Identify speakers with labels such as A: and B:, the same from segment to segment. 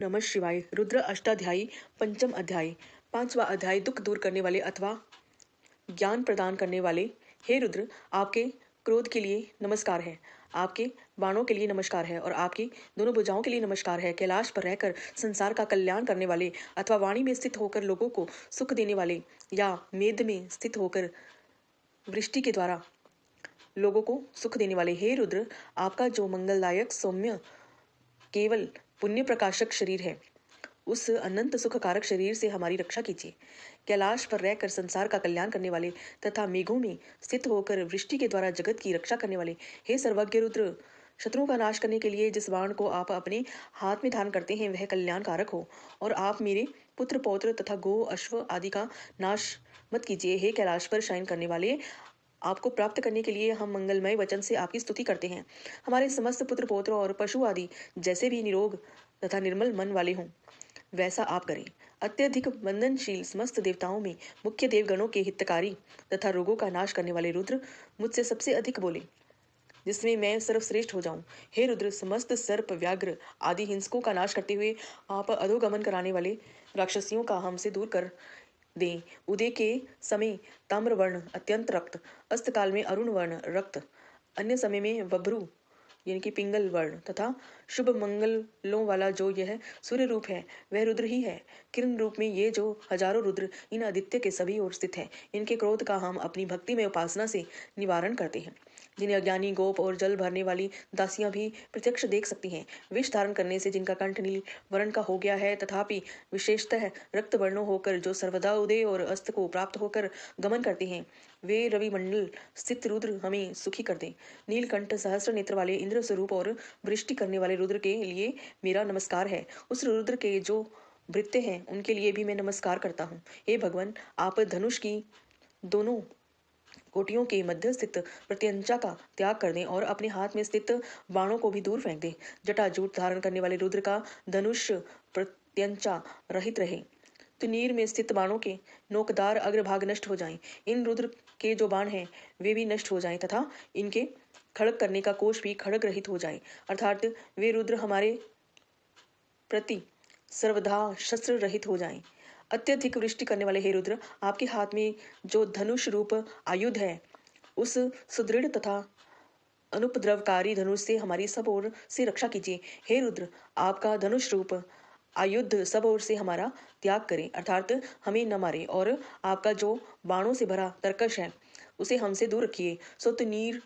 A: नमः शिवाय। रुद्र अष्टाध्यायी पंचम अध्याय। पांचवा अध्याय दुख दूर करने वाले अथवा ज्ञान प्रदान करने वाले। हे रुद्र, आपके क्रोध के लिए नमस्कार है, आपके बाणों के लिए नमस्कार है और आपकी दोनों भुजाओं के लिए नमस्कार है। कैलाश पर रहकर संसार का कल्याण करने वाले अथवा वाणी में स्थित होकर लोगों को सुख देने वाले या मेद में स्थित होकर वृष्टि के द्वारा लोगों को सुख देने वाले। हे रुद्र, आपका जो मंगलदायक सौम्य केवल पुण्य प्रकाशक शरीर है, उस अनंत सुखकारक शरीर से हमारी रक्षा कीजिए। कैलाश पर रहकर संसार का कल्याण करने वाले तथा मेघों में स्थित होकर वृष्टि के द्वारा जगत की रक्षा करने वाले, हे सर्वज्ञ रुद्र, शत्रुओं का नाश करने के लिए जिस बाण को आप अपने हाथ में धारण करते हैं वह कल्याणकारक हो, और आप मेरे पुत्र पौत्र तथा गो अश्व आदि का नाश मत कीजिए। हे कैलाश पर शयन करने वाले, आपको प्राप्त करने के लिए हम मंगलमय वचन से आपकी स्तुति करते हैं। हमारे समस्त पुत्र पौत्र और पशु आदि जैसे भी निरोग तथा निर्मल मन वाले हों, वैसा आप करें। अत्यधिक वंदनशील समस्त देवताओं में मुख्य देवगणों के हितकारी तथा रोगों का नाश करने वाले रुद्र, मुझसे सबसे अधिक बोले, जिसमें मैं सर्वश्रेष्ठ हो जाऊं। हे रुद्र, समस्त सर्प व्याघ्र आदि हिंसकों का नाश करते हुए आप अधोगमन कराने वाले राक्षसियों का हमसे दूर कर दें। उदय के समय ताम्र वर्ण अत्यंत रक्त, अस्तकाल में अरुण वर्ण रक्त, अन्य समय में बभ्रू यानी कि पिंगल वर्ण तथा शुभ मंगलों वाला जो यह सूर्य रूप है वह रुद्र ही है। किरण रूप में ये जो हजारों रुद्र इन आदित्य के सभी ओर स्थित है, इनके क्रोध का हम अपनी भक्ति में उपासना से निवारण करते हैं, जिन्हें अज्ञानी गोप और जल भरने वाली दासियां भी प्रत्यक्ष देख सकती हैं। विष धारण करने से जिनका कंठ नील वर्ण का हो गया है तथापि विशेषतः रक्त वर्णों होकर जो सर्वदा उदय और अस्त को प्राप्त होकर गमन करते हैं, वे रविमंडल स्थित रुद्र हमें सुखी कर दें। नीलकंठ सहस्र नेत्र वाले इंद्र स्वरूप और वृष्टि करने वाले रुद्र के लिए मेरा नमस्कार है। उस रुद्र के जो भृत्य हैं उनके लिए भी मैं नमस्कार करता हूँ। हे भगवान, आप धनुष की दोनों कोटियों के मध्य स्थित प्रत्यंचा का त्याग कर दें और अपने हाथ में स्थित बाणों को भी दूर फेंक दें। जटाजूट धारण करने वाले रुद्र का धनुष प्रत्यंचा रहित रहे, तो नीर में स्थित बाणों के नोकदार अग्रभाग नष्ट हो जाएं। इन रुद्र के जो बाण हैं वे भी नष्ट हो जाएं तथा इनके खड़ग करने का कोष भी खड़ग रहित हो जाए, अर्थात वे रुद्र हमारे प्रति सर्वदा शस्त्र रहित हो जाएं। अत्यधिक वृष्टि करने वाले हे रुद्र, आपके हाथ में जो धनुष रूप आयुध है, उस सुदृढ़ तथा अनुपद्रवकारी धनुष से हमारी सब ओर से रक्षा कीजिए। हे रुद्र, आपका धनुष रूप आयुध सब ओर से हमारा त्याग करें, अर्थात हमें न मारे, और आपका जो बाणों से भरा तरकश है उसे हमसे दूर रखिए। सो नीर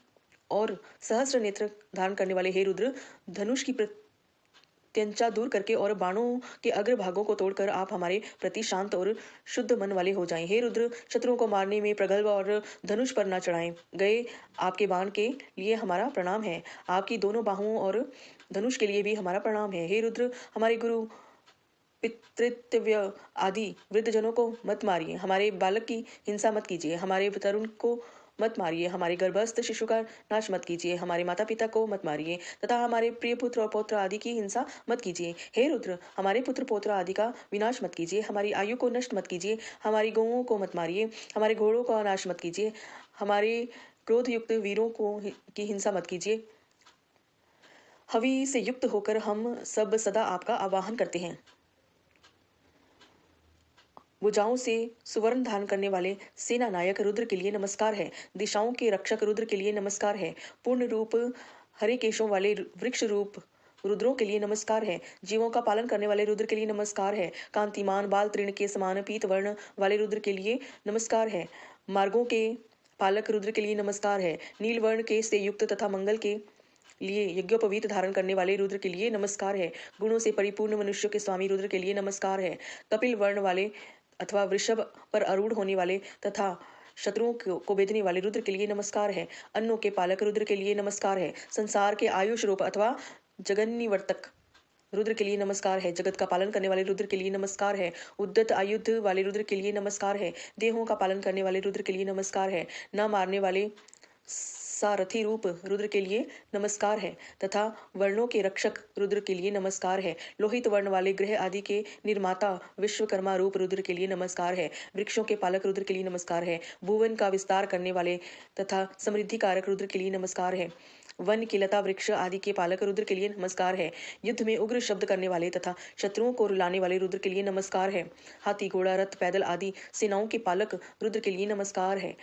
A: और सहस्र नेत्र धारण करने वाले हे रुद्र, धनुष की प्रत्यंचा दूर करके और बाणों के अग्र भागों को तोड़कर आप हमारे प्रति शांत और शुद्ध मन वाले हो जाएं। हे रुद्र, शत्रुओं को मारने में प्रगल्भ और धनुष पर न चढ़ाएं गए आपके बाण के लिए हमारा प्रणाम है। आपकी दोनों बाहुओं और धनुष के लिए भी हमारा प्रणाम है। हे रुद्र, हमारे गुरु पितृव्य आदि वृद्धजनों को मत मारिए, हमारे बालक की हिंसा मत कीजिए, हमारे तरुण को मत मारिए, हमारे गर्भस्थ शिशु का नाश मत कीजिए, हमारे माता पिता को मत मारिए तथा हमारे प्रिय पुत्र और पौत्र आदि की हिंसा मत कीजिए। हे रुद्र, हमारे पुत्र पौत्र आदि का विनाश मत कीजिए, हमारी आयु को नष्ट मत कीजिए, हमारी गौओं को मत मारिए, हमारे घोड़ों का नाश मत कीजिए, हमारे क्रोध युक्त वीरों को की हिंसा मत कीजिए। हवि से युक्त होकर हम सब सदा आपका आवाहन करते हैं। भुजाओं से सुवर्ण धारण करने वाले सेना नायक रुद्र के लिए नमस्कार है। दिशाओं के रक्षक रुद्र के लिए नमस्कार है। पूर्ण रूप हरे केशों वाले वृक्ष रूप रुद्रों के लिए नमस्कार है। जीवों का पालन करने वाले रुद्र के लिए नमस्कार है। कांतिमान बाल तृण के समान पीत वर्ण वाले रुद्र के लिए नमस्कार है। मार्गों के पालक रुद्र के लिए नमस्कार है। नील वर्ण के से युक्त तथा मंगल के लिए यज्ञोपवीत धारण करने वाले रुद्र के लिए नमस्कार है। गुणों से परिपूर्ण मनुष्य के स्वामी रुद्र के लिए नमस्कार है। कपिल वर्ण वाले अथवा वृषभ पर आरूढ़ होने वाले तथा शत्रुओं को भेदने वाले रुद्र के लिए नमस्कार है। अन्नों के पालक रुद्र के लिए नमस्कार है। संसार के आयुष रूप अथवा जगन्निवर्तक रुद्र के लिए नमस्कार है। जगत का पालन करने वाले रुद्र के लिए नमस्कार है। उद्दत आयुध वाले रुद्र के लिए नमस्कार है। देहों का पालन करने वाले रुद्र के लिए नमस्कार है। न मारने वाले सारथी रूप रुद्र के लिए नमस्कार है तथा वर्णों के रक्षक रुद्र के लिए नमस्कार है। लोहित वर्ण वाले ग्रह आदि के निर्माता विश्वकर्मा रूप रुद्र के लिए नमस्कार है। वृक्षों के पालक रुद्र के लिए नमस्कार है। भुवन का विस्तार करने वाले तथा समृद्धि कारक रुद्र के लिए नमस्कार है। वन की लता वृक्ष आदि के पालक रुद्र के लिए नमस्कार है। युद्ध में उग्र शब्द करने वाले तथा शत्रुओं को रुलाने वाले रुद्र के लिए नमस्कार है। हाथी घोड़ा रथ पैदल आदि सेनाओं के पालक रुद्र के लिए नमस्कार है।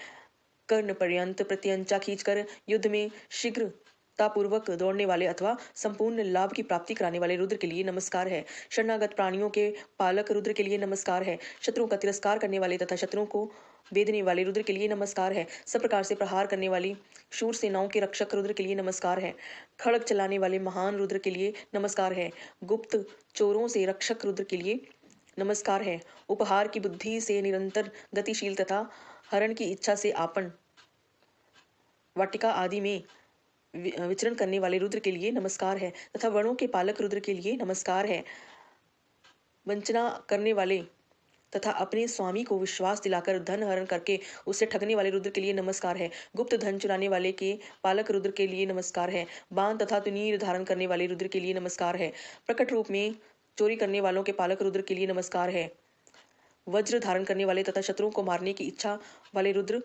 A: कर्ण पर्यंत प्रत्यंचा खींचकर युद्ध में शीघ्रतापूर्वक दौड़ने वाले अथवा संपूर्ण लाभ की प्राप्ति कराने वाले रुद्र के लिए नमस्कार है। शरणागत प्राणियों के पालक रुद्र के लिए नमस्कार है। शत्रुओं का तिरस्कार करने वाले तथा शत्रुओं को वेदने वाले रुद्र के लिए नमस्कार है। सब प्रकार से प्रहार करने वाली शूर सेनाओं के रक्षक रुद्र के लिए नमस्कार है। खड़ग चलाने वाले महान रुद्र के लिए नमस्कार है। गुप्त चोरों से रक्षक रुद्र के लिए नमस्कार है। उपहार की बुद्धि से निरंतर गतिशील तथा हरण की इच्छा से आपन वाटिका आदि में विचरण करने वाले रुद्र के लिए नमस्कार है तथा वर्णों के पालक रुद्र के लिए नमस्कार है। वंचना करने वाले तथा अपने स्वामी को विश्वास दिलाकर धन हरण करके उससे ठगने वाले रुद्र के लिए नमस्कार है। गुप्त धन चुराने वाले के पालक रुद्र के लिए नमस्कार है। बाण तथा तुनीर धारण करने वाले रुद्र के लिए नमस्कार है। प्रकट रूप में चोरी करने वालों के पालक रुद्र के लिए नमस्कार है। वज्र धारण करने वाले तथा शत्रुओं को मारने की इच्छा वाले रुद्र